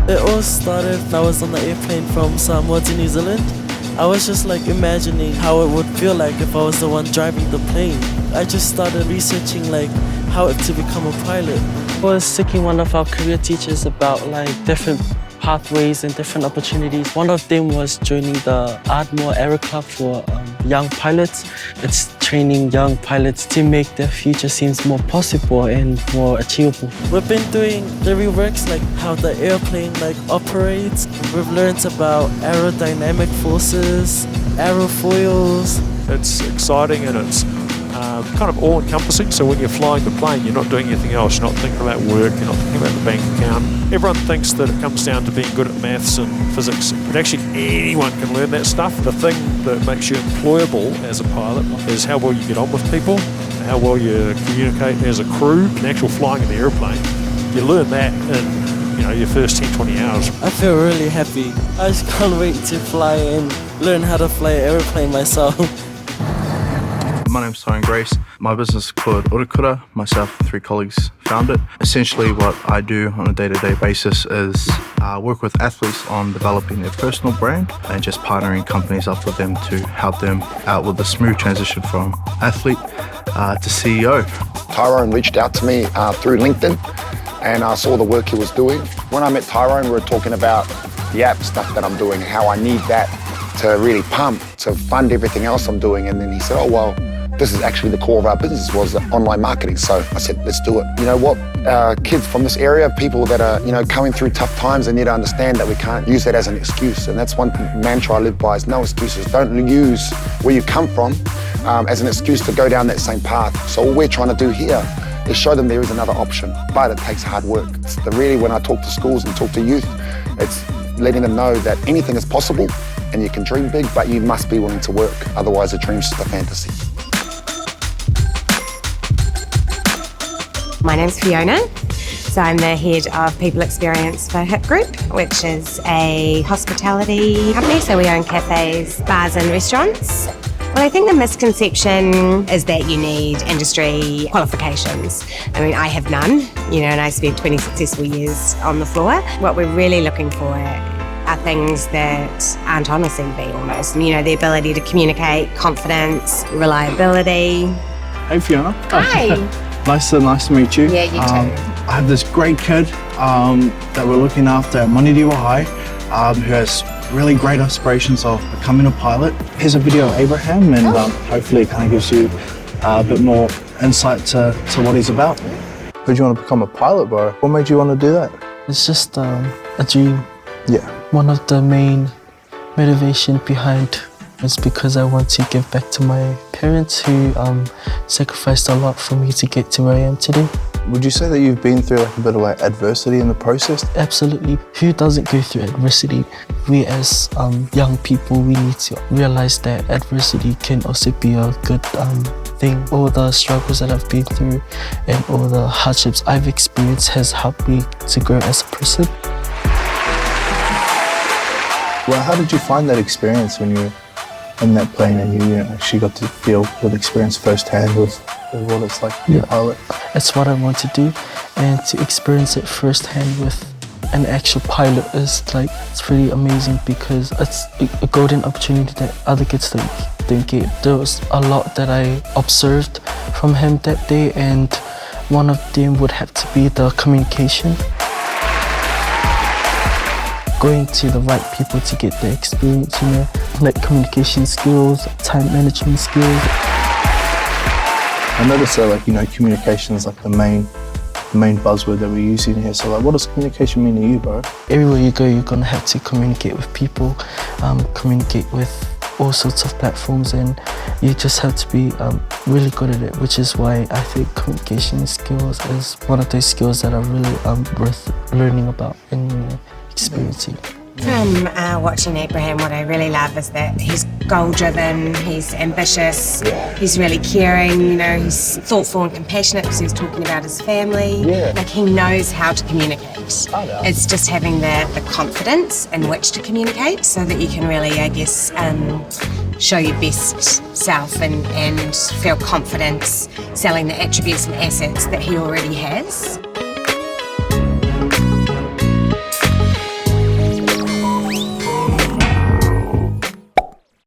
It all started when I was on the airplane from Samoa to New Zealand. I was just like imagining how it would feel like if I was the one driving the plane. I just started researching like how to become a pilot. I was seeking one of our career teachers about like different pathways and different opportunities. One of them was joining the Ardmore Aero Club for young pilots. It's training young pilots to make their future seems more possible and more achievable. We've been doing the reworks, like how the airplane operates. We've learned about aerodynamic forces, aerofoils. It's exciting and it's kind of all-encompassing, so when you're flying the plane, you're not doing anything else. You're not thinking about work, you're not thinking about the bank account. Everyone thinks that it comes down to being good at maths and physics, but actually anyone can learn that stuff. The thing that makes you employable as a pilot is how well you get on with people, how well you communicate as a crew. The actual flying in the airplane, you learn that in your first 10-20 hours. I feel really happy. I just can't wait to fly and learn how to fly an airplane myself. My name's Tyrone Grace. My business is called Urukura. Myself and 3 colleagues found it. Essentially what I do on a day-to-day basis is work with athletes on developing their personal brand and just partnering companies up with them to help them out with a smooth transition from athlete to CEO. Tyrone reached out to me through LinkedIn and I saw the work he was doing. When I met Tyrone, we were talking about the app stuff that I'm doing, how I need that to really pump, to fund everything else I'm doing. And then he said, oh, well, this is actually the core of our business, was online marketing. So I said, let's do it. You know what? Kids from this area, people that are, coming through tough times, they need to understand that we can't use that as an excuse. And that's one mantra I live by, is no excuses. Don't use where you come from as an excuse to go down that same path. So all we're trying to do here is show them there is another option, but it takes hard work. It's really, when I talk to schools and talk to youth, it's letting them know that anything is possible and you can dream big, but you must be willing to work. Otherwise, a dream's just a fantasy. My name's Fiona, so I'm the head of people experience for HIP Group, which is a hospitality company, so we own cafes, bars and restaurants. Well, I think the misconception is that you need industry qualifications. I mean, I have none, and I spent 20 successful years on the floor. What we're really looking for are things that aren't on a CV almost. The ability to communicate, confidence, reliability. Hey Fiona. Hi. Nice to meet you. Yeah, you too. I have this great kid that we're looking after at Manurewa High who has really great aspirations of becoming a pilot. Here's a video of Abraham and hopefully it kind of gives you a bit more insight to what he's about. Did you want to become a pilot, bro? What made you want to do that? It's just a dream. Yeah. One of the main motivation behind is because I want to give back to my parents who sacrificed a lot for me to get to where I am today. Would you say that you've been through a bit of adversity in the process? Absolutely. Who doesn't go through adversity? We as young people, we need to realize that adversity can also be a good thing. All the struggles that I've been through and all the hardships I've experienced has helped me to grow as a person. Well, how did you find that experience when you were in that plane and you actually got to feel with experience firsthand with what it's like to be a pilot? It's what I want to do, and to experience it firsthand with an actual pilot is it's pretty amazing because it's a golden opportunity that other kids don't get. There was a lot that I observed from him that day, and one of them would have to be the communication. Going to the right people to get the experience, like communication skills, time management skills. I noticed that communication is the main buzzword that we're using here. So what does communication mean to you, bro? Everywhere you go, you're gonna have to communicate with people, communicate with all sorts of platforms, and you just have to be really good at it, which is why I think communication skills is one of those skills that are really worth learning about and experiencing. From watching Abraham, what I really love is that he's goal-driven, he's ambitious, he's really caring, he's thoughtful and compassionate because he was talking about his family. He knows how to communicate. It's just having the confidence in which to communicate so that you can really, show your best self and feel confident selling the attributes and assets that he already has.